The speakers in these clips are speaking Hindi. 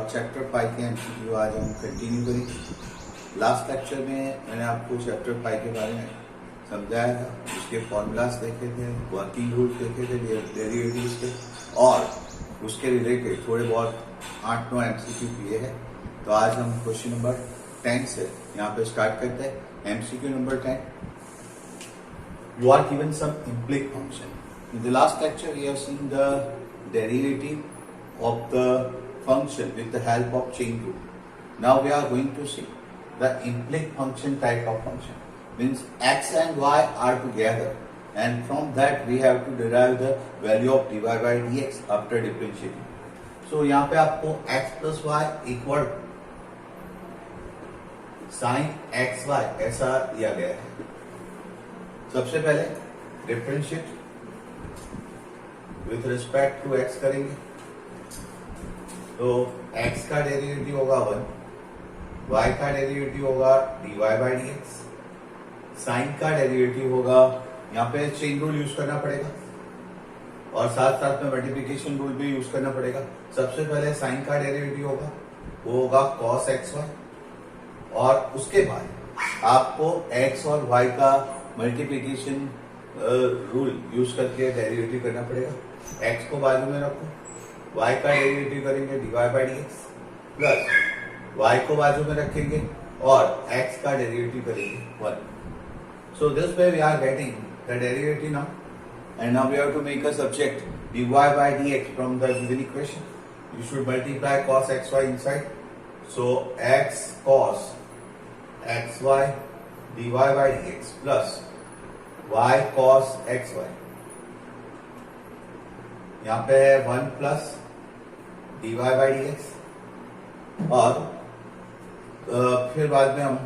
और चैप्टर 5 के एमसीक्यू आज हम कंटिन्यू करेंगे। लास्ट लेक्चर में मैंने आपको चैप्टर 5 के बारे में समझाया था, उसके फॉर्मूलाज देखे थे, वर्किंग रूल देखे थे डेरिवेटिव्स के, और उसके रिलेटेड थोड़े बहुत 8-9 एमसीक्यू किए हैं। तो आज हम क्वेश्चन नंबर 10 से यहाँ पे स्टार्ट करते हैं। MCQ number 10, you are given some implicit function. In the last lecture we have seen the derivative of the function with the help of chain rule. Now we are going to see the implicit function type of function. Means x and y are together, and from that we have to derive the value of dy by dx after differentiating. So यहाँ पे आपको x plus y equal sin x y ऐसा दिया गया है। सबसे पहले differentiate with respect to x करेंगे, तो x का डेरिवेटिव होगा 1, y का डेरिवेटिव होगा dy बाई dx, साइन का डेरिवेटिव होगा, यहाँ पे चेन रूल यूज करना पड़ेगा और साथ साथ में मल्टीप्लिकेशन रूल भी यूज करना पड़ेगा। सबसे पहले साइन का डेरिवेटिव होगा, वो होगा cos xy, और उसके बाद आपको x और y का मल्टीप्लिकेशन रूल यूज करके डेरिवेटिव करना पड़ेगा। x को बाजू में रखो, y का डेरिवेटिव करेंगे dy by dx, plus y को बाजू में रखेंगे और x का डेरिवेटिव करेंगे 1। So this way we are getting the derivative now, and now we have to make a subject dy by dx from the given equation. You should multiply cos xy inside, so x cos xy dy by dx plus y cos xy, यहाँ पे है 1 प्लस dy बाई dx, और फिर बाद में हम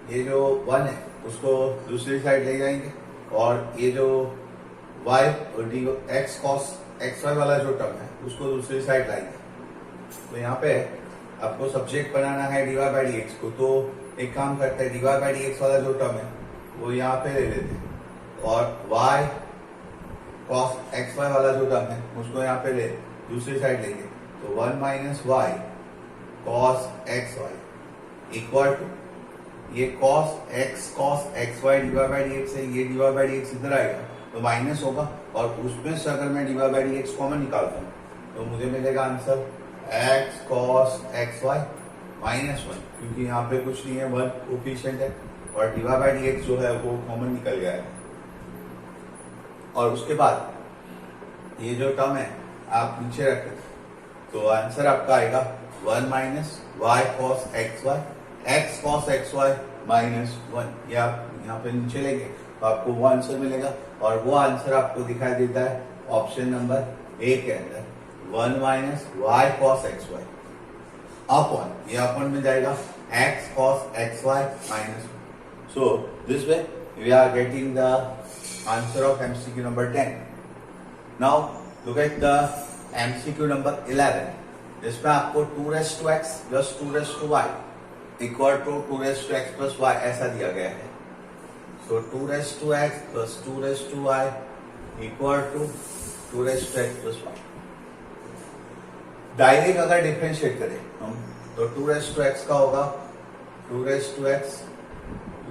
ये जो 1 है उसको दूसरी साइड ले जाएंगे, और ये जो y x cos xy वाला जो टर्म है उसको दूसरी साइड लाएंगे। तो यहाँ पे आपको सब्जेक्ट बनाना है dy बाई dx को, तो एक काम करते हैं, dy बाई dx वाला जो टर्म है वो यहाँ पे ले लेते हैं, और y cos xy वाला जो टर्म है उसको यहाँ पे ले दूसरी साइड लेंगे, तो 1 minus y cos xy equal to ये cos xy dy by dx है, ये dy बाई dx इधर आएगा तो माइनस होगा, और उसमें से अगर मैं dy बाई dx कॉमन निकालता हूँ तो मुझे मिलेगा answer x cos xy minus 1, क्योंकि यहाँ पे कुछ नहीं है, 1 कोफिशिएंट है, और dy बाई dx जो है वो कॉमन निकल गया है। और उसके बाद ये जो टर्म है आप नीचे रखें, तो आंसर आपका आएगा 1 minus y cos xy x cos xy minus 1। ये आप यहाँ पे नीचे लेंगे तो आपको वो आंसर मिलेगा, और वो आंसर आपको दिखाई देता है ऑप्शन नंबर ए के अंदर, 1 minus y cos xy upon, ये अपॉन में जाएगा x cos xy minus 1। So this way we are getting the answer of MCQ number 10। Now look at the MCQ number 11, जिसमें आपको 2x plus 2y equal to 2x plus y ऐसा दिया गया है। So 2x plus 2y equal to 2x plus y। Direct अगर डिफरेंशिएट करें हम तो 2x का होगा 2x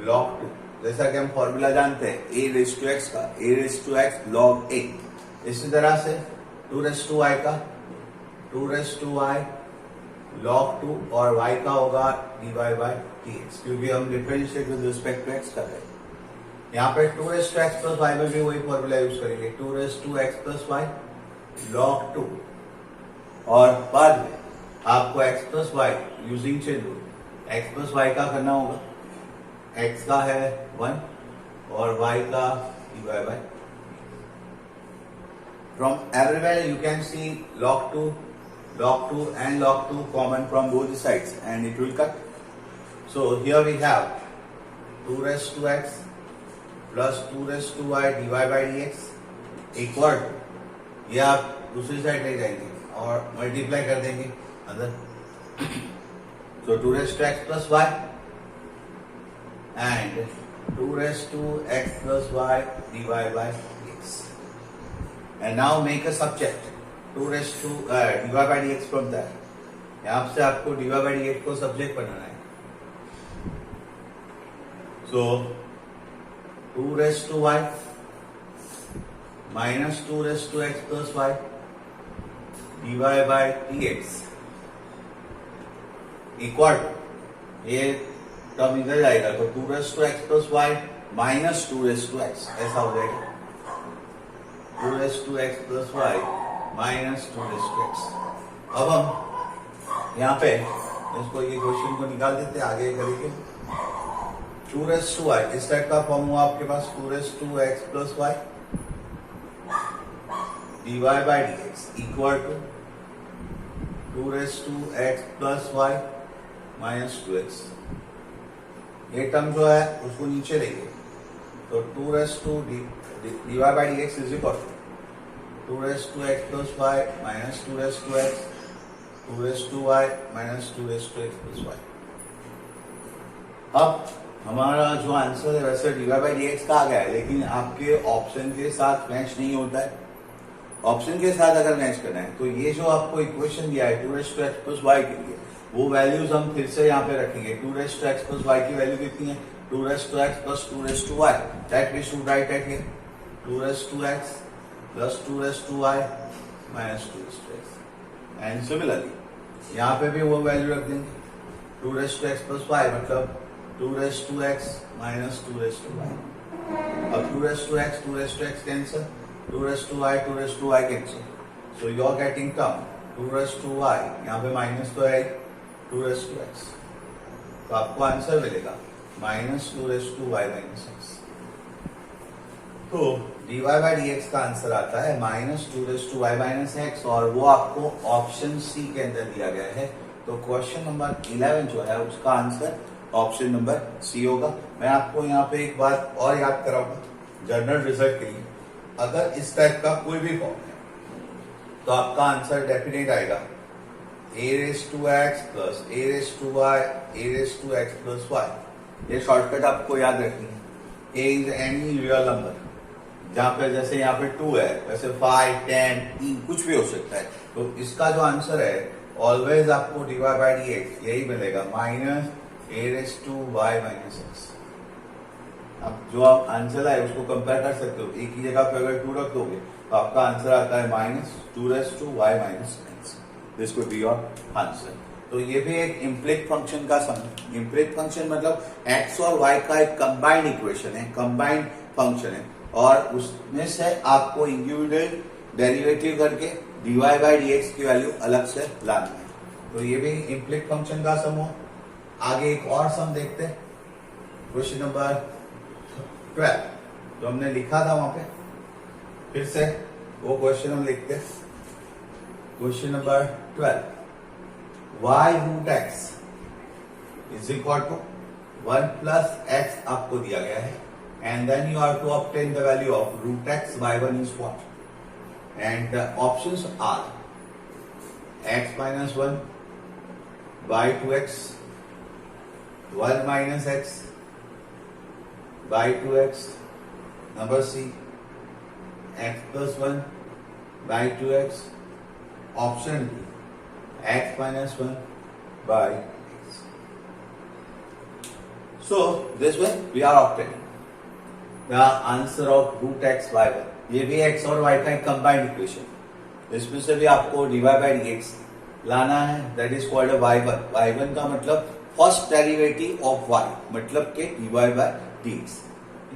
log 2, जैसा कि हम फॉर्मूला जानते हैं a⁻x का a⁻x log a। इसी तरह से 2y का 2y log 2, और y का होगा dy बाई dx, क्योंकि हम differentiate with respect to x कर रहे हैं। यहाँ पे 2x प्लस y में भी वही फॉर्मूला यूज करेंगे, 2x प्लस y log 2, और बाद में आपको x plus y using chain rule x plus y का करना होगा, x का है 1 और y का dy by. From everywhere you can see log 2 and log 2 common from both the sides, and it will cut. So here we have 2x plus 2y dy by dx equal to, ये आप दूसरी साइड ले जाएंगे और मल्टीप्लाई कर देंगे अंदर, so 2x plus y and 2x plus y dy by dx, and now make a subject 2 dy by dx from there, यहां से आपको dy बाई dx को सब्जेक्ट बनाना है। So 2 raise to y minus 2 raise to x plus y dy by dx equal ये टर्म इधर जाएगा तो 2 raise to x plus y minus 2 raise to x ऐसा हो जाएगा। 2 raise to x plus y minus 2 raise to x। अब हम यहाँ पे इसको ये क्वेश्चन को निकाल देते हैं, आगे करेंगे। 2 रेस टू y इस टाइप का फॉर्म हुआ आपके पास 2 raise to x plus y dy by dx equal to 2 raise to x plus y minus 2x। ये टर्म जो है उसको नीचे लेंगे तो 2 raise to dy by dx is equal to 2 raise to x plus y minus 2 raise to x 2 raise to y minus 2 raise to x plus y। अब हमारा जो आंसर है वैसे dy बाई dx का आ गया है, लेकिन आपके ऑप्शन के साथ मैच नहीं होता है। ऑप्शन के साथ अगर मैच करना है तो ये जो आपको इक्वेशन दिया है 2 raise to x plus y के लिए, वो वैल्यूज हम फिर से यहाँ पे रखेंगे। 2 raise to x plus y की वैल्यू कितनी है? 2 raise to x plus 2 raise to y, that we should write at here 2 raise to x plus 2 raise to y minus 2 raise to x। And similarly यहाँ पे भी वो वैल्यू रख देंगे 2 raise to x plus y मतलब 2 raise to x minus 2 raise to y। अब 2 raise to x cancel, 2 raise to y cancel, so you are getting term 2 raise to y, यहाँ पे माइनस तो है 2 रेस टू x, तो आपको आंसर मिलेगा minus 2 raise to y minus x। तो dy बाई dx का आंसर आता है minus 2 raise to y minus x, और वो आपको ऑप्शन सी के अंदर दिया गया है। तो क्वेश्चन नंबर 11 जो है उसका आंसर ऑप्शन नंबर सी होगा। मैं आपको यहाँ पे एक बात और याद कराऊंगा जनरल रिजल्ट के लिए, अगर इस टाइप का कोई भी फॉर्म है तो आपका आंसर डेफिनेट आएगा a raise to x plus a raise to y a raise to x plus y। ये शॉर्टकट आपको याद रखनी है। a is any real number, जहां पे जैसे यहाँ पे 2 है वैसे 5 10 3 कुछ भी हो सकता है। तो इसका जो आंसर है ऑलवेज आपको dy बाई dx यही मिलेगा minus a raise to y minus x। अब जो आप आंसर आए उसको कंपेयर कर सकते हो, एक ही जगह पे अगर 2 रख दोगे तो आपका आंसर आता है minus 2 raise to y minus x। This could be your answer. तो ये भी एक इम्प्लिक फंक्शन का सम, इम्प्लिक फंक्शन मतलब x और y का एक कंबाइंड इक्वेशन है, कंबाइंड फंक्शन है, और उसमें से आपको इंडिविजुअल डेरिवेटिव करके dy बाई dx की वैल्यू अलग से लानी है। तो ये भी इम्प्लिक फंक्शन का सम हो। आगे एक और सम देखते हैं, क्वेश्चन नंबर 12 जो हमने लिखा था वहां पे, फिर से वो क्वेश्चन हम लिखते हैं। Question number 12, y root x is equal to 1 plus x आपको दिया गया है, and then you are to obtain the value of root x। y1 is what, and the options are x minus 1 by 2x, 1 minus x by 2x, number C, x plus 1 by 2x, option D, x minus 1 by x. So this way we are obtaining the answer of root x by 1। ये भी x और y का एक कंबाइंड इक्वेशन, इसमें से भी आपको dy by dx लाना है, that is called y1। y1 का मतलब फर्स्ट डेरिवेटिव ऑफ y, मतलब के dy बाई dx।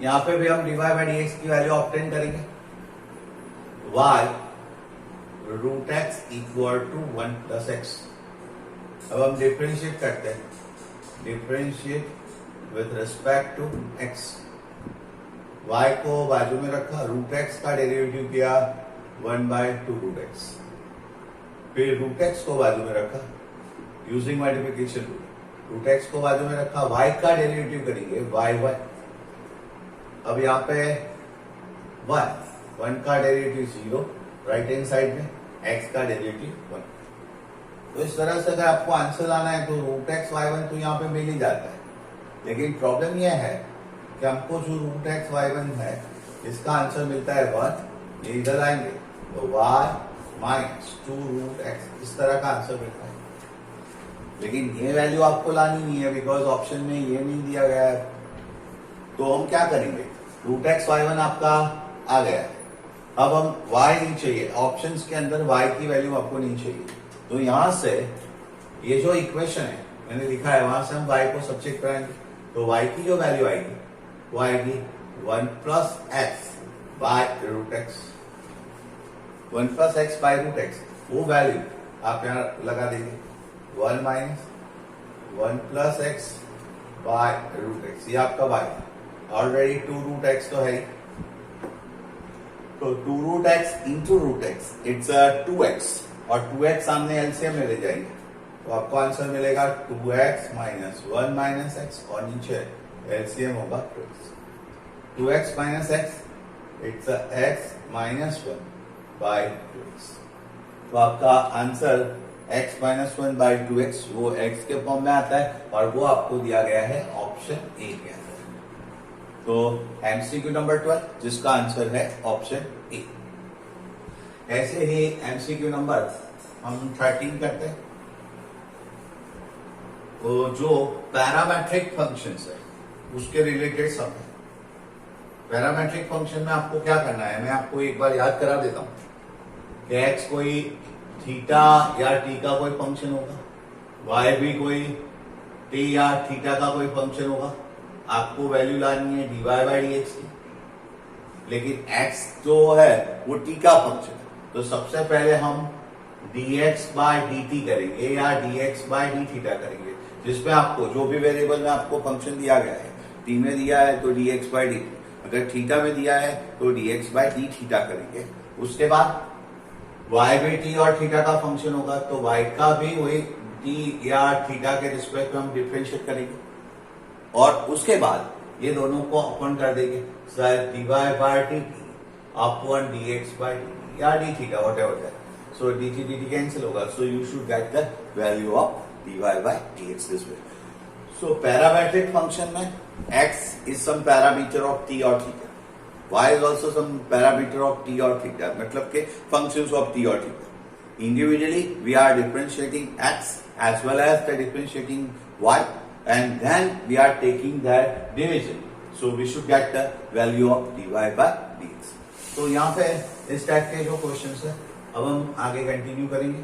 यहां पे भी हम dy बाई dx की वैल्यू ऑब्टेन करेंगे। y root x equal to 1 plus x। अब हम डिफरेंशिएट करते हैं, differentiate with respect to x। y को बाजू में रखा, रूट x का डेरिवेटिव किया 1 बाय 2 रूट x, फिर रूट x को बाजू में रखा using multiplication rule, root x को बाजू में रखा, y का डेरिवेटिव करेंगे y1। अब यहाँ पे 1 का डेरिवेटिव 0 राइट हैंड साइड में, x का डेरिवेटिव 1। तो इस तरह से अगर आपको आंसर लाना है तो रूट x y1 तो यहाँ पे मिल ही जाता है, लेकिन प्रॉब्लम यह है कि हमको जो रूट x y1 है इसका आंसर मिलता है 1, ये इधर आएंगे तो y माइनस 2 रूट x, इस तरह का आंसर मिलता है। लेकिन ये वैल्यू आपको लानी नहीं है बिकॉज ऑप्शन में ये नहीं दिया गया है। तो हम क्या करेंगे, रूट एक्स वाई वन आपका आ गया है, अब हम y नहीं चाहिए, ऑप्शंस के अंदर y की वैल्यू आपको नहीं चाहिए। तो यहां से ये जो इक्वेशन है मैंने लिखा है वहां से हम y को सब्स्टिट्यूट करेंगे, तो y की जो वैल्यू आएगी वो आएगी 1 plus x by root x. 1 plus x by root x, वो वैल्यू आप यहां लगा देंगे 1 minus 1 plus x by root x, ये आपका y है। ऑलरेडी 2 रूट एक्स तो है ही, तो 2 root x into root x it's 2x, और 2x सामने एलसीएम में ले जाएंगे तो आपको आंसर मिलेगा 2x माइनस 1 माइनस एक्स, और नीचे एलसीएम होगा 2x। 2x minus x it's x minus 1 by 2x। तो आपका answer x minus 1 by 2x वो x के फॉर्म में आता है, और वो आपको दिया गया है ऑप्शन ए के अंदर। तो एमसीक्यू नंबर 12 जिसका आंसर है ऑप्शन ए। ऐसे ही एमसीक्यू नंबर हम 13 करते हैं। तो जो पैरामेट्रिक फंक्शंस है उसके रिलेटेड सब है। पैरामेट्रिक फंक्शन में आपको क्या करना है, मैं आपको एक बार याद करा देता हूं कि एक्स कोई थीटा या टी का कोई फंक्शन होगा, वाई भी कोई टी या थीटा का कोई फंक्शन होगा। आपको वैल्यू लानी है dy बाई डी एक्स की, लेकिन x जो है वो t का फंक्शन है, तो सबसे पहले हम dx बाय dt करेंगे या dx बाय d थीटा करेंगे, जिसमें आपको जो भी वेरिएबल में आपको फंक्शन दिया गया है, t में दिया है तो dx बाय dt, अगर थीटा में दिया है तो dx बाय d थीटा करेंगे। उसके बाद y भी t और थीटा का फंक्शन होगा, तो y का भी वही t या थीटा के रिस्पेक्ट में हम डिफरेंशिएट करेंगे, और उसके बाद ये दोनों को अपन कर देंगे sir dy by dt upon dx by dt या d theta whatever that, so dt cancel होगा, so you should get the value of dy by dx this way. So parametric function में x is some parameter of t और theta, y is also some parameter of t और थीटा, मतलब के फंक्शंस ऑफ t और theta. Individually we are differentiating x as well as the differentiating y, and then we are taking that division, so we should get the value of dy by dx। तो यहाँ पे इस टाइप के जो क्वेश्चंस है अब हम आगे कंटिन्यू करेंगे।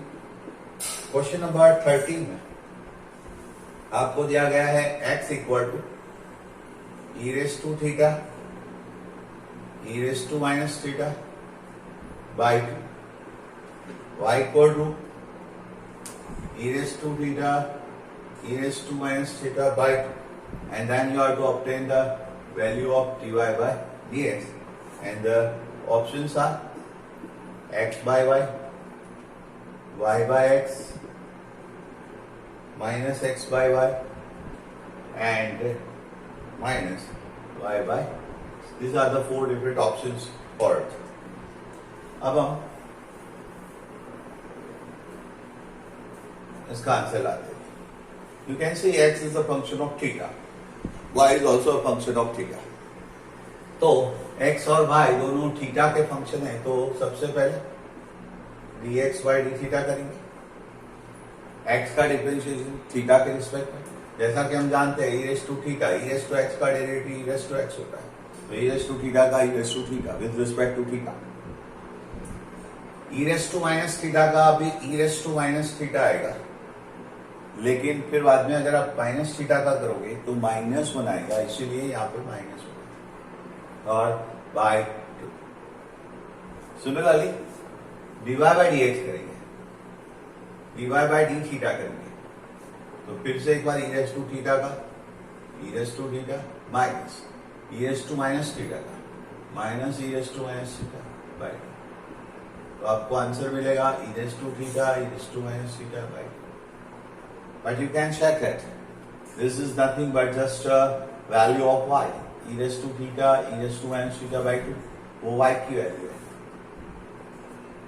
क्वेश्चन नंबर 13 में आपको दिया गया है x equal to e raise to theta e raise to minus theta by 2, y equal to e raise to theta e raised to minus theta by 2, and then you are to obtain the value of dy by dx, and the options are x by y, y by x, minus x by y, and minus y by x. These are the 4 different options for it. अब हम इसका आंसर लाते हैं। You can say x is a function of theta, y is also a function of theta. तो x और y दोनों थीटा के फंक्शन है, तो सबसे पहले dx by d थीटा करेंगे। x का डिफरेंशिएशन थीटा के रिस्पेक्ट में, जैसा कि हम जानते हैं e raise to theta, e raise to x का derivative e raise to x होता है, तो e रेस टू थीटा का e raise to theta with respect to theta. e raise to minus theta का भी e raise to minus theta आएगा, लेकिन फिर बाद में अगर आप माइनस थीटा का करोगे तो -1 आएगा, इसीलिए यहाँ पे -1 और by 2। Similarly dy by dx करेंगे, dy बाय d थीटा करेंगे, तो फिर से एक बार e रेस टू थीटा का e raise to theta minus e raise to minus theta का minus e raise to minus theta by 2, तो आपको आंसर मिलेगा e raise to theta e raise to minus theta by 2। But you can check it. This is nothing but just a value of y. E raised to theta, e raised to minus theta by 2. वो y की वैल्यू है,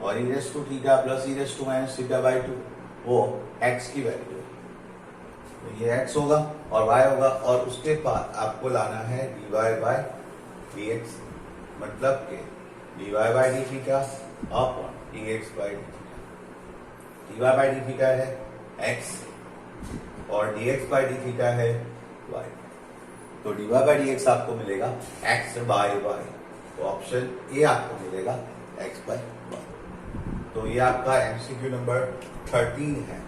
और e raised to theta plus e raised to minus theta by 2 वो x की वैल्यू है। तो ये x होगा और y होगा, और उसके बाद आपको लाना है dy by dx, मतलब के dy by d theta upon dx by d theta. dy by d theta है x और dx बाई डी थीटा है y। तो dy बाई dx आपको मिलेगा x बाय y। तो ऑप्शन ए आपको मिलेगा x बाय y। तो ये आपका एमसीक्यू नंबर 13 है।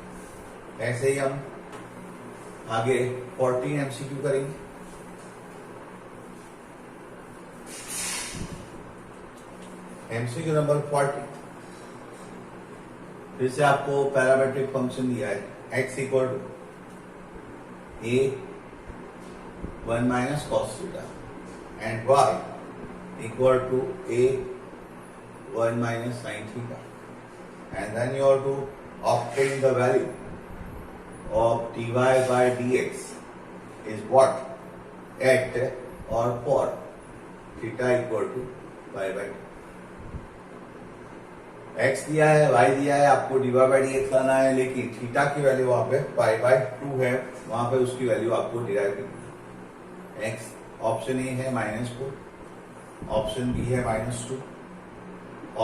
ऐसे ही हम आगे 14 एमसीक्यू करेंगे। एमसीक्यू नंबर 40, फिर से आपको पैरामेट्रिक फंक्शन दिया है x equal to a 1 minus cos theta and y equal to a 1 minus sine theta, and then you have to obtain the value of dy by dx is what at or for theta equal to y by 2। x दिया है, y दिया है, आपको dy by dx लाना है, लेकिन थीटा की वैल्यू वहां पे पाई बाय 2 है, वहां पे उसकी वैल्यू आपको डिराइव करनी है। x ऑप्शन ए है -4, ऑप्शन बी है -2,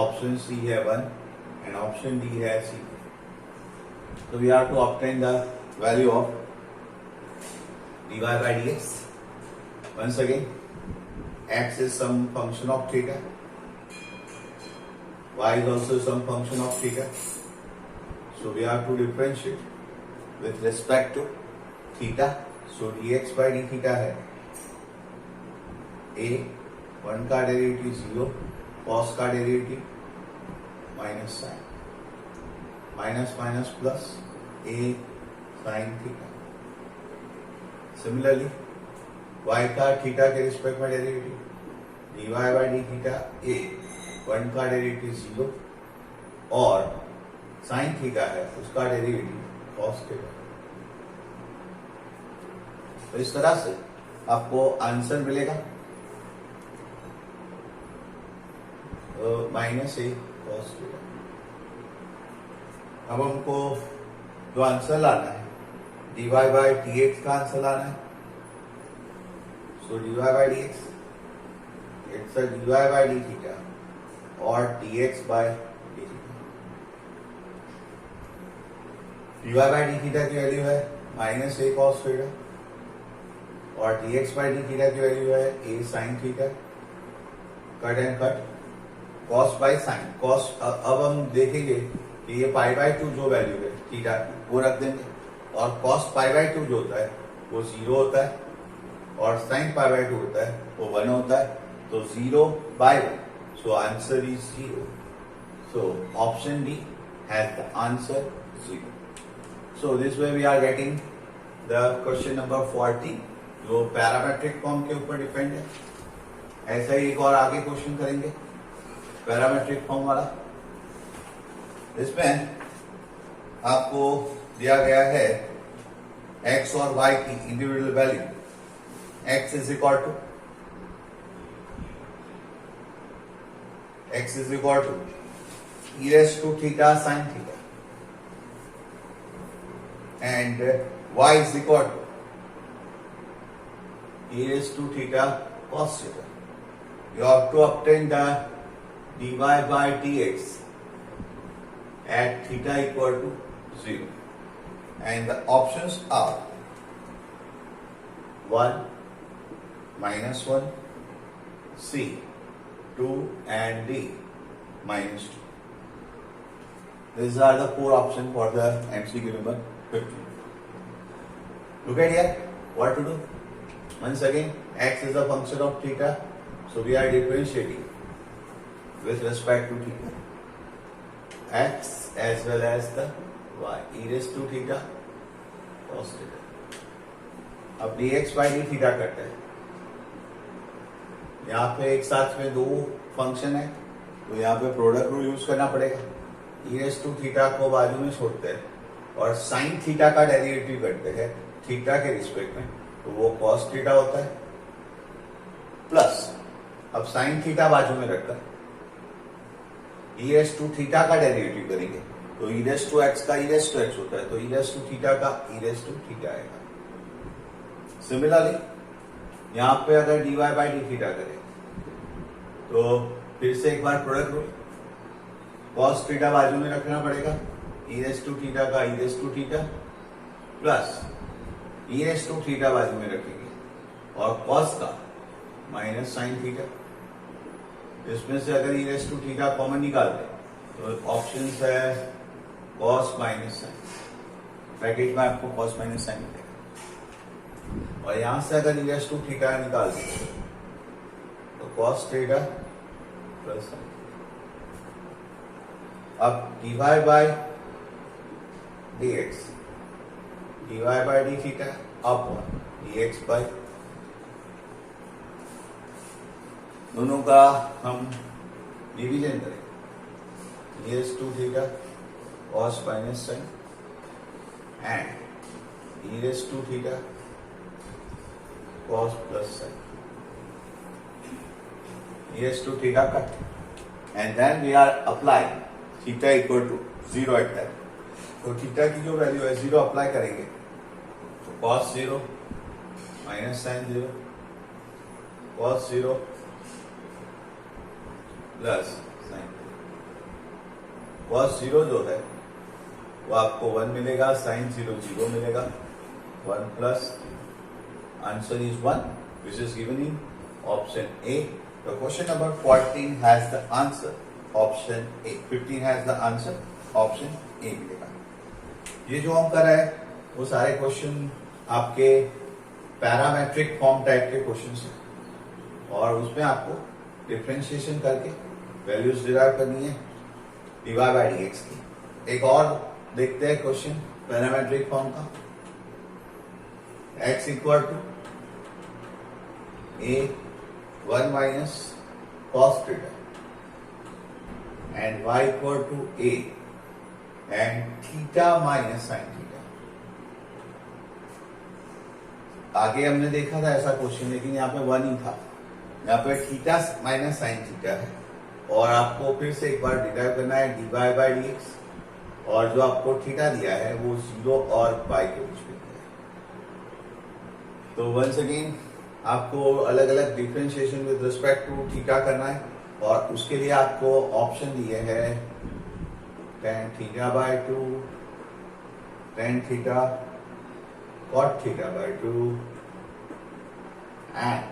ऑप्शन सी है 1 एंड ऑप्शन डी है सी। So we have to obtain the value of dy by dx. Once again, x is some function of theta, y is also some function of theta. So we have to differentiate with respect to theta. So dx by d theta है a 1 का डेरिवेटिव 0, cos का derivative minus sine, minus minus plus a sine theta. Similarly y का थीटा के रिस्पेक्ट में derivative dy by d theta a 1 का डेरिवेटिव 0 और साइन थीटा है उसका डेरिवेटिव cos थीटा। तो इस तरह से आपको आंसर मिलेगा माइनस ए cos थीटा। अब हमको जो आंसर लाना है dy बाई dx का आंसर लाना है। सो dy by dx it's dy by d theta और dx by d theta. dy by d theta की वैल्यू है माइनस ए cos थीटा और dx बाई डी थीटा की वैल्यू है a sin theta. Cut and cut, cos by sine cos। अब हम देखेंगे कि ये पाई बाय 2 जो वैल्यू है थीटा वो रख देंगे और cos पाई बाय 2 जो होता है वो 0 होता है और sin पाई बाय 2 होता है वो 1 होता है। तो 0 by 1, so answer is 0। So option D has the answer 0। So this way we are getting the question number 40 जो पैरामेट्रिक फॉर्म के ऊपर डिपेंड है। ऐसा ही एक और आगे क्वेश्चन करेंगे पैरामेट्रिक फॉर्म वाला। इसमें आपको दिया गया है x और y की individual value. x is equal to e raised to theta sin theta and y is equal to e raised to theta cos theta. You have to obtain the dy by dx at theta equal to 0 and the options are 1 minus 1 C 2 and D minus 2. These are the 4 options for the MCQ number 15. Look at here what to do. Once again, x is a function of theta, so we are differentiating with respect to theta, x as well as the y, e raised to theta cos theta. अब dx by d थीटा करते हैं। यहाँ पे एक साथ में 2 फंक्शन है तो यहाँ पे प्रोडक्ट रूल यूज करना पड़ेगा। e raised to थीटा को बाजू में छोड़ते हैं और साइन थीटा का डेरिवेटिव करते हैं थीटा के रिस्पेक्ट में, तो वो cos थीटा होता है प्लस अब साइन थीटा बाजू में रखकर e raised to थीटा का डेरिवेटिव करेंगे तो e raised to x का e raised to x होता है, तो e raised to थीटा का e raised to थीटा आएगा। सिमिलरली यहाँ पे अगर dy बाई डी थीटा करें तो फिर से एक बार प्रोडक्ट रूल, cos थीटा बाजू में रखना पड़ेगा, e raised to थीटा का e raised to theta plus e raise to theta बाजू में रखेंगे और कॉस का माइनस साइन थीटा। इसमें से अगर ई रेस टू थीटा कॉमन निकाल दें तो ऑप्शन है कॉस माइनस साइन, ब्रैकेट में आपको कॉस माइनस साइन मिलेगा। और यहां से अगर ई रेस टू थीटा निकाल दें तो कॉस थीटा प्लस साइन। अब dy by dx, dy by d theta upon dx by, दोनों का हम डिवीजन करें, e raise to theta cos minus sine and e raise to theta cos plus sine, e raise to theta cut and then we are applying theta equal to 0 at that. तो थीटा की जो वैल्यू है 0 अप्लाई करेंगे तो cos 0 minus sine 0, cos 0 plus sine. cos 0 जो है वो आपको 1 मिलेगा, साइन 0 0 मिलेगा, 1 plus answer is 1 which is given in option A. The question number 14 has the answer option A. 15 has the answer option A मिलेगा। ये जो हम कर रहे हैं वो सारे क्वेश्चन आपके पैरामेट्रिक फॉर्म टाइप के क्वेश्चन हैं और उसमें आपको डिफरेंशिएशन करके वैल्यूज डिराइव करनी है dy बाय dx की। एक और देखते हैं क्वेश्चन पैरामेट्रिक फॉर्म का। x equal to a 1 minus cos theta and y equal to a and theta minus sine theta. आगे हमने देखा था ऐसा क्वेश्चन, लेकिन यहाँ पे 1 ही था, यहाँ पे थीटा माइनस साइन थीटा है और आपको फिर से एक बार डिराइव करना है dy बाय dx और जो आपको थीटा दिया है वो 0 और पाई के बीच में दिया है। तो वंस अगेन आपको अलग अलग differentiation with respect to theta करना है और उसके लिए आपको ऑप्शन दिए हैं tan theta by 2, tan theta cot theta by 2 and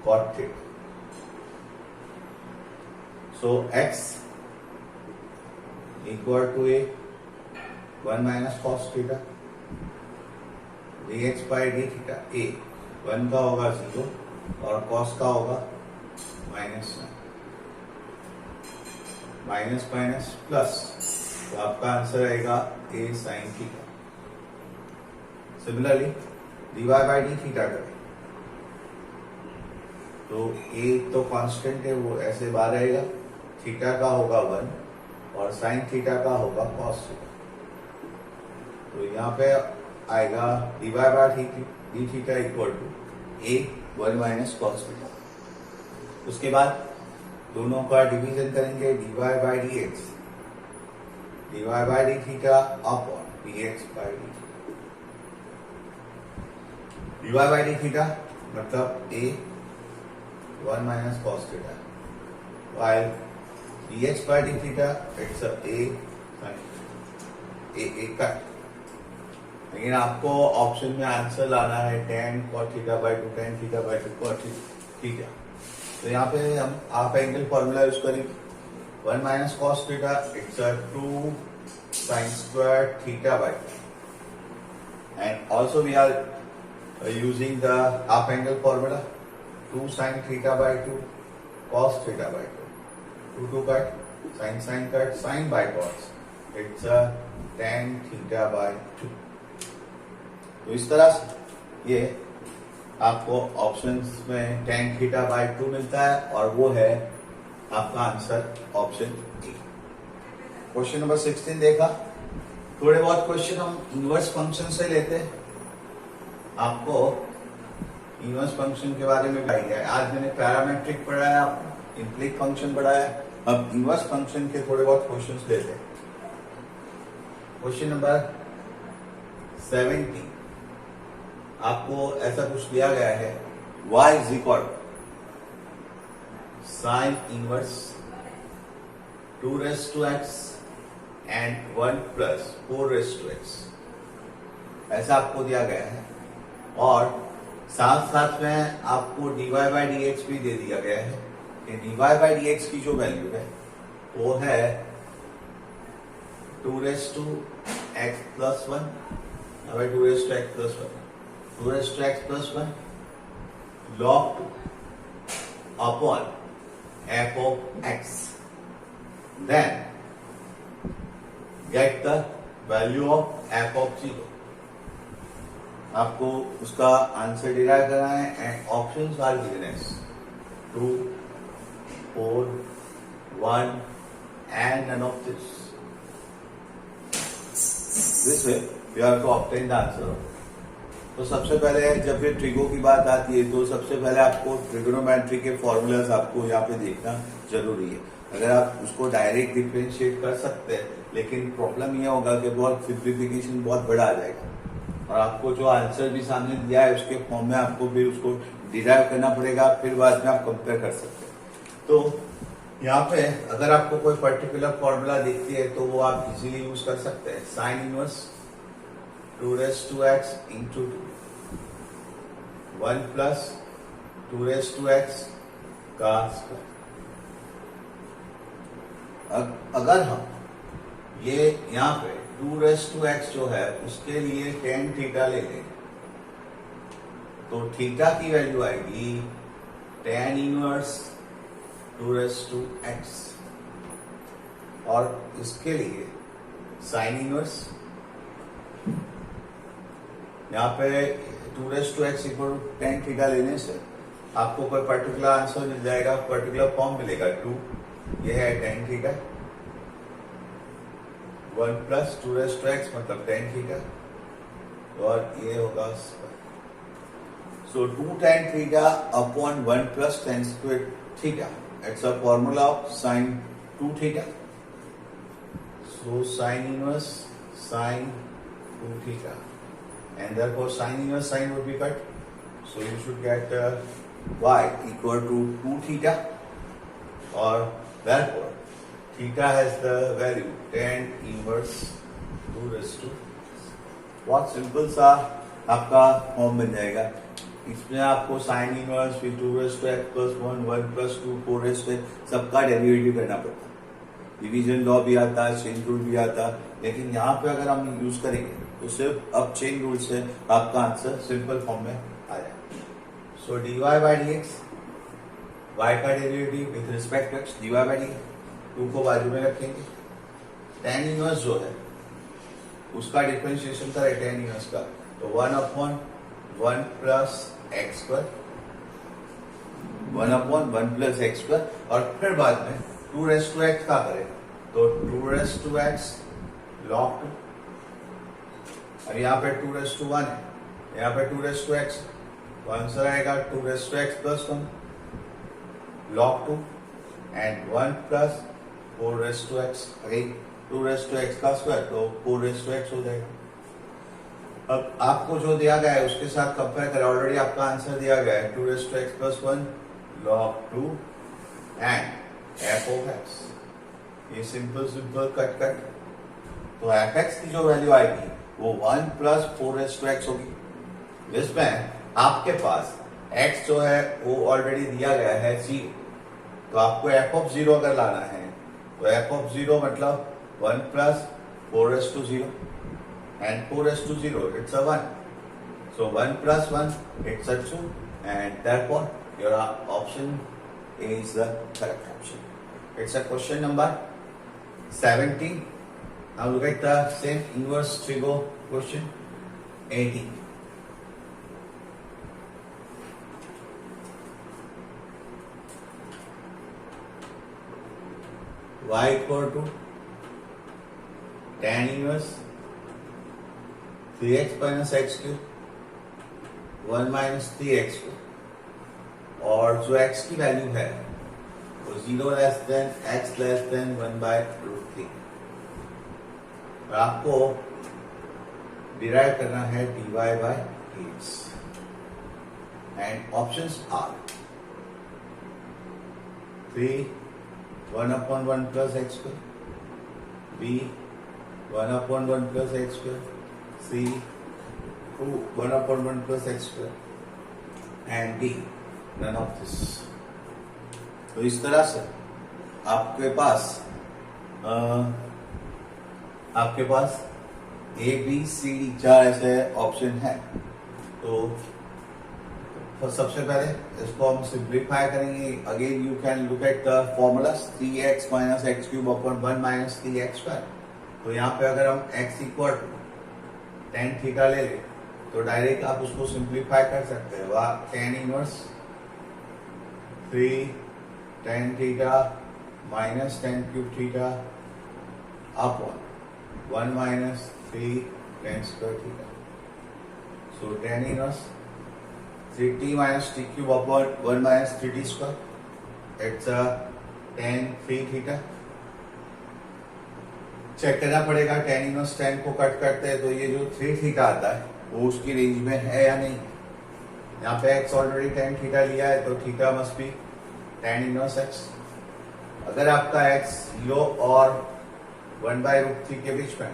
cot theta. So x equal to a 1 minus cos theta dx by d theta। a 1 का होगा 0 और cos का होगा माइनस माइनस माइनस प्लस, तो आपका आंसर आएगा a sin theta. Similarly dy by d theta करें तो a तो कांस्टेंट है वो ऐसे बाहर रहेगा, थीटा का होगा 1 और साइन थीटा का होगा cos थीटा। तो यहाँ पे आएगा dy by d theta equal to a 1 minus cos theta. उसके बाद दोनों का डिवीजन करेंगे dy by dx, dy by d theta upon dx by d theta. dy by d theta मतलब a 1 minus cos theta, while dx by d theta it's a sin a cut. लेकिन आपको ऑप्शन में आंसर लाना है tan cot theta by 2, tan theta by 2 cot theta। तो यहाँ पे हम हाफ एंगल फॉर्मूला यूज करेंगे 1 minus cos theta it's a 2 sin square theta by 2 and also we are using the half angle formula 2 sin theta by 2 cos theta by 2, 2 cut, sin cut, sin by cos, it's a tan theta by 2। तो इस तरह से ये आपको ऑप्शंस में tan थीटा बाय 2 मिलता है और वो है आपका answer option A. Question number 16 देखा। थोड़े बहुत क्वेश्चन हम इनवर्स फंक्शन से लेते हैं। आपको इनवर्स फंक्शन के बारे में आइडिया है। आज मैंने पैरामेट्रिक पढ़ाया, इम्प्लिक फंक्शन पढ़ाया, अब इनवर्स फंक्शन के थोड़े बहुत क्वेश्चंस लेते हैं। क्वेश्चन नंबर 17 आपको ऐसा कुछ दिया गया है y is equal sine inverse 2 raise to x and 1 plus 4 raise to x। ऐसा आपको दिया गया है, और साथ साथ में आपको dy बाई डी एक्स भी दे दिया गया है कि dy बाई डी एक्स की जो वैल्यू है वो है 2 raise to x plus 1, 2 raise to x plus 1, 2 raise to x plus 1 log 2 upon f of x, then get the value of f of 0. आपको उसका आंसर डिराइव करना है and options are given as 2, 4, 1 and none of this. This way you have to obtain the answer. तो सबसे पहले जब भी ट्रिगो की बात आती है तो सबसे पहले आपको ट्रिगोनोमेट्री के फॉर्मूलाज आपको यहाँ पे देखना जरूरी है. अगर आप उसको डायरेक्ट डिफरेंशिएट कर सकते हैं, लेकिन प्रॉब्लम ये होगा कि बहुत सिंप्लीफिकेशन बहुत बड़ा आ जाएगा और आपको जो आंसर भी सामने दिया है उसके फॉर्म में आपको भी उसको डिराइव करना पड़ेगा, फिर बाद में आप कंपेयर कर सकते हैं. तो यहाँ पे अगर आपको कोई पर्टिकुलर फॉर्मूला दिखती है तो वो आप इजीली यूज कर सकते हैं. Sine inverse 2 raise to x into 1 plus 2 raise to x का स्क्वायर. अगर हम ये यहाँ पे 2 रेस टू एक्स जो है उसके लिए tan थीटा ले लें तो थीटा की वैल्यू आएगी tan inverse 2 raise to x, और इसके लिए साइन इनवर्स यहाँ पे 2 raise to x equal tan theta लेने से आपको कोई पर्टिकुलर आंसर मिल जाएगा, पर्टिकुलर फॉर्म मिलेगा. 2 ये है tan theta, 1 plus 2 raise to x मतलब tan थीटा, और ये होगा square. So 2 tan theta upon 1 plus tan square theta, it's a formula of sine 2 theta. So sine inverse sine 2 theta, and therefore sin inverse sin would be cut, so you should get y equal to 2 theta, or therefore theta has the value tan inverse 2 raised to. बहुत सिंपल सा आपका फॉर्म बन जाएगा. इसमें आपको साइन इनवर्स फिर 2 raise to x plus 1, 1 plus 2, 4 raise to सबका डेरिवेटिव करना पड़ता है. डिवीजन लॉ भी आता है, चेन रूल भी आता है, लेकिन यहाँ पे अगर हम यूज करेंगे तो सिर्फ अब चेन रूल से आपका आंसर सिंपल फॉर्म में आ जाएगा. So dy by D x, y का derivative with respect to x, dy by D x 2 को बाजू में रखेंगे. tan इनवर्स जो है उसका डिफरेंशिएशन करें tan इनवर्स का, तो 1 upon 1 plus x square, 1 upon 1 plus x square, और फिर बाद में 2 रेस टू एक्स का करें तो 2 रेस टू एक्स log 2, और यहाँ पे 2 रेस टू 1 है, यहाँ पे 2 रेस टू एक्स, तो आंसर आएगा 2 raise to x plus 1 log 2 and 1 plus 4 raise to x, again 2 raise to x का स्क्वायर तो 4 रेस टू एक्स हो जाएगा. अब आपको जो दिया गया है उसके साथ कंपेयर करें, ऑलरेडी आपका आंसर दिया गया है 2 raise to x plus 1 log 2 and f of x. ये सिंपल कट कर, तो fx की जो वैल्यू आएगी वो 1 प्लस 4 रेस टू एक्स होगी, जिसमें आपके पास x जो है वो ऑलरेडी दिया गया है 0, तो आपको f ऑफ 0 अगर लाना है तो f ऑफ 0 मतलब 1 plus 4 raise to 0 and 4 raise to 0 it's a 1, so 1 plus 1 it's a 2, and therefore your option is the correct option. It's a question number 17. Now look at the same inverse trigo question 18. Y equal to tan inverse 3x minus x cube 1 minus 3x cube, और जो x की वैल्यू है वो 0 less than x less than 1 by root 3, और आपको डिराइव करना है dy by dx, and options are 3 1 upon 1 plus x square, b 1 upon 1 plus x square, c to 1/1 plus x square and D none of this. तो इस तरह से आपके पास ए बी सी डी 4 ऐसे ऑप्शन है। तो सबसे पहले इसको हम सिंप्लीफाई करेंगे। Again you can look at the formulas 3x minus x cube upon 1 minus 3x square. तो यहाँ पे अगर हम x equal to tan theta ले लें तो डायरेक्ट आप उसको सिंप्लीफाई कर सकते हैं। वह tan inverse 3 tan theta minus tan cube theta upon 1 minus 3 tan square theta. So tan inverse 3t minus t cube upon 1 minus 3t square. It's a tan 3 theta. Check करना पड़ेगा tan इनवर्स tan को कट करते हैं तो ये जो 3 थीटा आता है वो उसकी रेंज में है या नहीं। यहाँ पे x ऑलरेडी tan थीटा लिया है तो theta must be tan inverse x। अगर आपका x 0 और 1/√3 के बीच में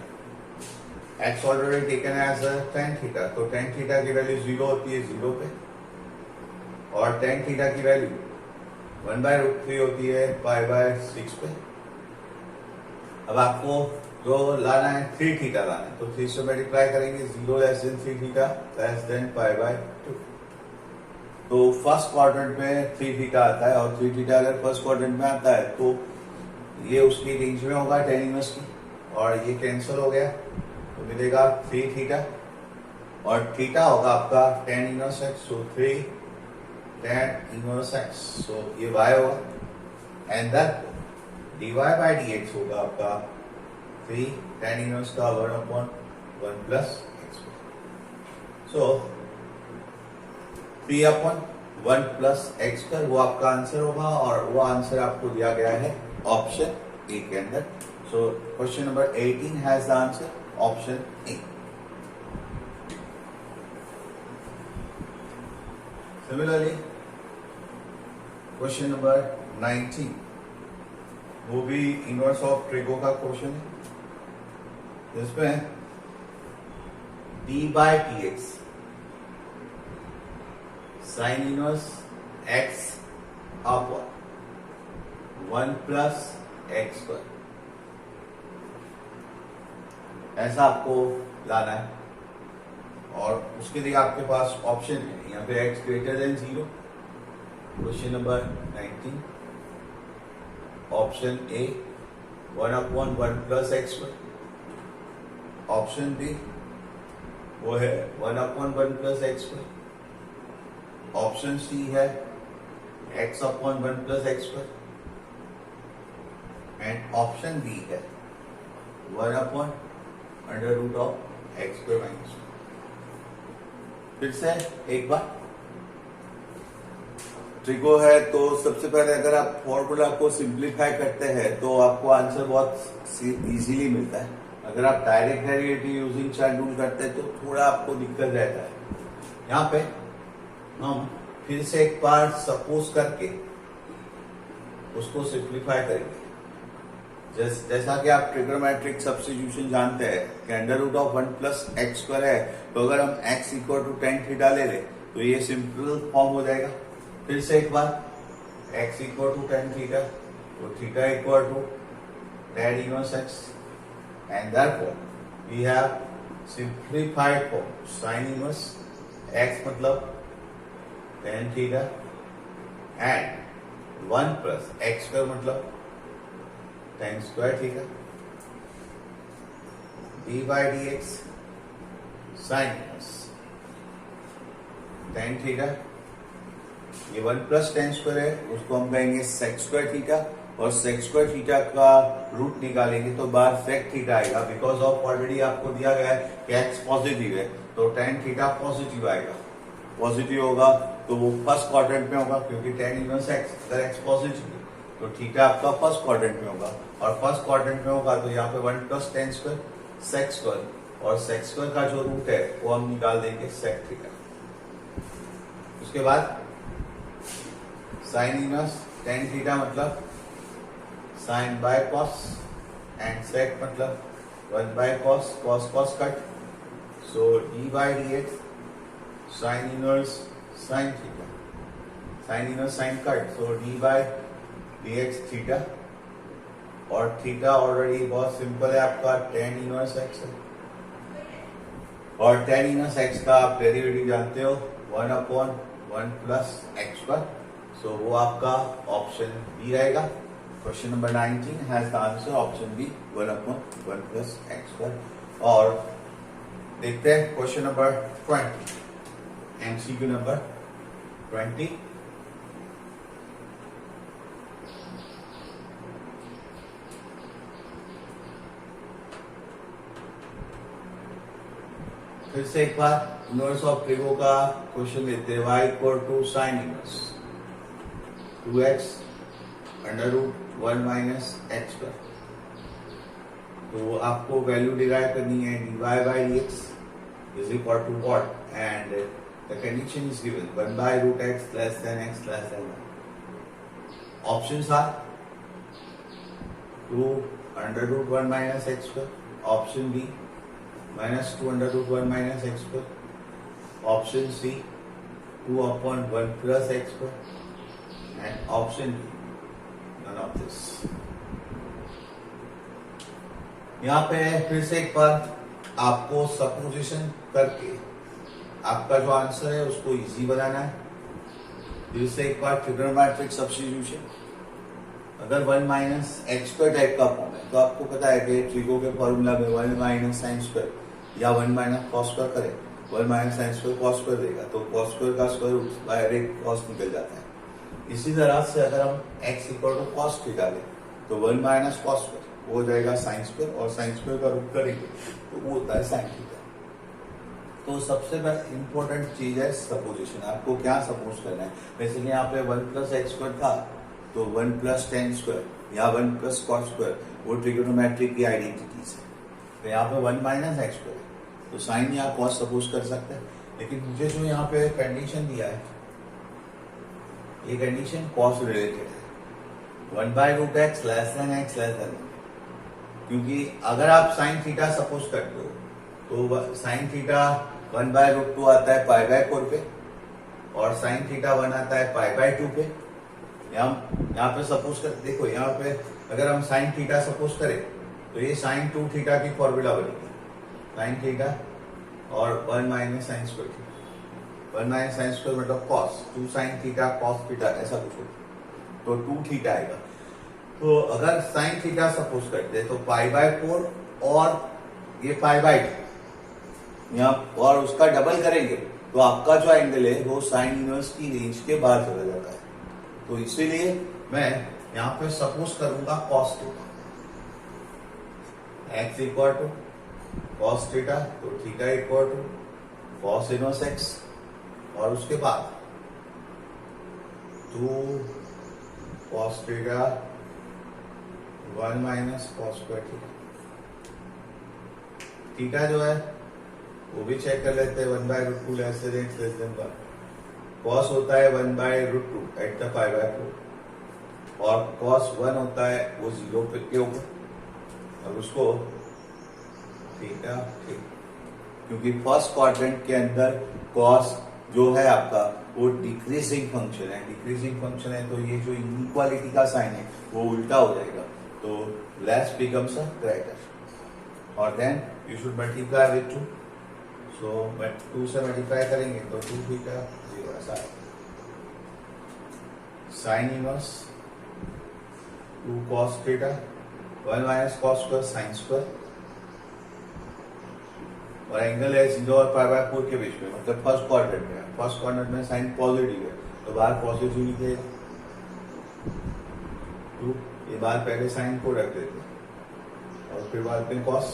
x already taken as tan theta तो tan थीटा की वैल्यू 0 होती है 0 पे और tan थीटा की वैल्यू 1/√3 होती है π/6 पे। अब आपको जो लाना है 3 थीटा लाना है तो 3 से मल्टीप्लाई करेंगे 0 less than 3 theta less than π/2। तो फर्स्ट क्वाड्रेंट में 3 थीटा आता है और 3 थीटा अगर फर्स्ट क्वाड्रेंट में आता है तो ये उसकी रेंज में होगा tan इनवर्स की और ये कैंसिल हो गया तो मिलेगा 3 थीटा और थीटा होगा आपका tan इनवर्स x। सो 3 tan इनवर्स x। सो ये y होगा and that dy by dx होगा आपका 3 tan इनवर्स का 1/1 प्लस x। सो 3/1 प्लस x कर वो आपका आंसर होगा और वो आंसर आपको दिया गया है ऑप्शन ए के अंदर। So question number 18 has the answer option A. Similarly question number 19 वो भी इनवर्स ऑफ ट्रिगो का क्वेश्चन है जिसमें d by dx sine inverse x upon 1 plus x square ऐसा आपको लाना है और उसके लिए आपके पास ऑप्शन है यहाँ पे x greater than 0। Question number 19 option A 1/1 plus x square. Option B वो है 1/1 plus x square. Option C है x/1 plus x square and option B है 1/√(x²-). फिर से एक बार ट्रिगो है तो सबसे पहले अगर आप फॉर्मूला को सिंप्लीफाई करते हैं तो आपको आंसर बहुत इजीली मिलता है। अगर आप direct derivative using chain rule करते हैं तो थोड़ा आपको दिक्कत रहता है। यहाँ पे हम फिर से एक बार सपोज करके उसको सिंप्लीफाई करेंगे। जैसा कि आप ट्रिग्नोमेट्रिक सब्स्टिट्यूशन जानते हैं कि √(1 प्लस एक्स स्क्वायर है तो अगर हम x equal to tan theta ले लें तो ये सिंपल फॉर्म हो जाएगा। फिर से एक बार x equal to tan theta तो theta equal to tan inverse x and therefore we have simplified form sin inverse x मतलब tan theta and 1 plus x square मतलब tan square theta d by dx sin inverse tan theta ये 1 प्लस tan स्क्वायर है उसको हम कहेंगे sec स्क्वायर थीटा और sec स्क्वायर थीटा का रूट निकालेंगे तो बाहर sec थीटा आएगा बिकॉज ऑफ ऑलरेडी आपको दिया गया है कि x पॉजिटिव है तो tan थीटा पॉजिटिव आएगा। पॉजिटिव होगा तो वो फर्स्ट क्वाड्रेंट में होगा क्योंकि tan इनवर्स x अगर x पॉजिटिव है तो थीटा आपका फर्स्ट क्वाड्रेंट में होगा और फर्स्ट क्वाड्रेंट में होगा तो यहाँ पे 1 plus tan square sec square और sec स्क्वायर का जो रूट है वो हम निकाल देंगे sec थीटा। उसके बाद साइन इनवर्स tan थीटा मतलब sine by cos and sec मतलब 1 by cos cos cos cut so D by D x sine inverse sine theta, sine inverse sine cut, so D by D x theta, और थीटा ऑलरेडी बहुत सिंपल है आपका टेन इनवर्स एक्स है, और टेन इनवर्स एक्स का आप डेरिवेटिव जानते हो 1/1 प्लस एक्स पर, सो वो आपका ऑप्शन बी रहेगा। Question number 19 has the answer option B 1/1 plus x पर। और देखते हैं क्वेश्चन नंबर 20, एमसीक्यू नंबर 20। फिर से एक बार इनवर्स ऑफ ट्रिगो का क्वेश्चन लेते हैं। y equal to sine inverse 2x under root 1 minus x पर, तो आपको वैल्यू डिराइव करनी है dy by D x is equal to what, and the condition is given 1 by root x less than x less than 1। Options are 2 under root 1 minus x पर, option B -2 under root 1 minus x पर, ऑप्शन सी 2/1 प्लस एक्स पर, and option D none of this. यहां पे फिर से एक बार आपको सपोजिशन करके आपका जो आंसर है उसको इजी बनाना है। फिर से एक बार ट्रिग्नोमेट्रिक सब्स्टिट्यूशन, अगर 1 माइनस एक्स स्क्वायर टाइप का फॉर्म है तो आपको पता है कि ट्रिगो के फॉर्मूला में 1 माइनस साइन स्क्वायर या 1 माइनस कॉस स्क्वायर करें, 1 minus sine square cos square देगा, तो कॉस स्क्वायर का स्क्वायर रूट बाय एक कॉस निकल जाता है। इसी तरह से अगर हम x equal to cos theta लें तो 1 माइनस कॉस स्क्वायर वो हो जाएगा साइन स्क्वायर, और साइन स्क्वायर का रूट करेंगे तो वो होता है साइन थीटा। तो सबसे इंपॉर्टेंट चीज है सपोजिशन, आपको क्या सपोज करना है। बेसिकली यहाँ पे 1 प्लस एक्स स्क्वायर था तो 1 प्लस टेन स्क्वायर या 1 प्लस कॉस स्क्वायर वो ट्रिगोनोमेट्रिक की आइडेंटिटीज है। तो यहाँ पे 1 माइनस एक्स स्क्वायर तो साइन या कॉस सपोज कर सकते हैं, लेकिन मुझे जो यहाँ पे कंडीशन दिया है ये कंडीशन कॉस रिलेटेड है, 1 by root x less than x less than, क्योंकि अगर आप साइन थीटा सपोज करते हो तो साइन थीटा 1 बाय रूट 2 आता है पाई बाय 4 पे, और साइन थीटा 1 आता है पाई बाय 2 पे। यहाँ पे सपोज कर देखो, यहाँ पे अगर हम साइन थीटा सपोज करें तो ये साइन 2 थीटा की फॉर्मूला बनेगी, साइन थीटा और 1 minus sine square theta, 1 minus sine square मतलब cos 2 sine theta cos theta ऐसा कुछ हो, तो 2 थीटा आएगा। तो अगर साइन थीटा सपोज करते हैं तो पाई बाय 4 और ये पाई बाय 2 यहाँ और उसका डबल करेंगे तो आपका जो एंगल है वो साइन इनवर्स की रेंज के बाहर चला जाता है। तो इसीलिए मैं यहाँ पे सपोज करूंगा cos theta, x equal to cos theta, तो theta equal to cos inverse x, और उसके बाद 2 cos theta 1 minus cos square theta. Theta जो है वो भी चेक कर लेते हैं, 1 by root 2 less than x less than 1, cos होता है 1 by root 2 at the pi by 4, और कॉस 1 होता है वो 0 के ऊपर, और उसको थीटा क्योंकि फर्स्ट क्वाड्रेंट के अंदर कॉस जो है आपका वो डिक्रीजिंग फंक्शन है, डिक्रीजिंग फंक्शन है तो ये जो इनइक्वालिटी का साइन है वो उल्टा हो जाएगा, तो लेस बिकम्स अ ग्रेटर, और then you should multiply with 2, so 2 से मल्टीप्लाई करेंगे तो 2 थीटा 0 ऐसा है। Sign inverse 2 cos theta 1 minus cos square sine square, और एंगल है 0 और पाई बाय 4 के बीच में, मतलब फर्स्ट क्वाड्रेंट में, फर्स्ट क्वाड्रेंट में साइन पॉजिटिव है तो बाहर पॉजिटिव लिखे 2, ये बाहर पहले साइन को रख देते और फिर बाद में cos,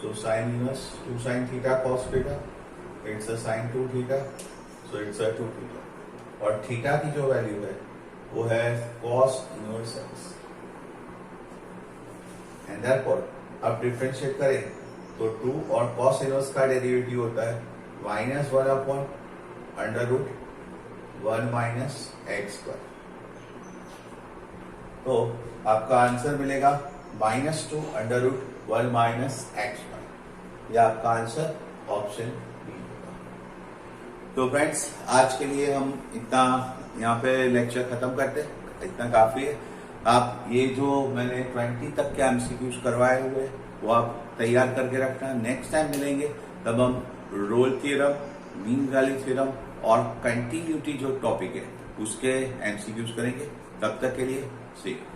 so sine inverse 2 sine theta cos theta, it's a sine 2 theta, so it's a 2 theta, और थीटा की जो वैल्यू है वो है cos inverse x, and therefore अब डिफरेंशिएट करें तो 2 और कॉस इनवर्स का डेरिवेटिव होता है -1 upon under root 1 minus x square, तो आपका आंसर मिलेगा -2 under root 1 minus x square. या आपका आंसर ऑप्शन बी होगा। तो फ्रेंड्स, आज के लिए हम इतना यहाँ पे लेक्चर खत्म करते हैं, इतना काफी है। आप ये जो मैंने 20 तक के एमसीक्यूज करवाए हुए हैं वो आप तैयार करके रखना। नेक्स्ट टाइम मिलेंगे तब हम Rolle theorem, mean value theorem और कंटिन्यूटी जो टॉपिक है उसके एमसीक्यूज करेंगे। तब तक के लिए सी यू।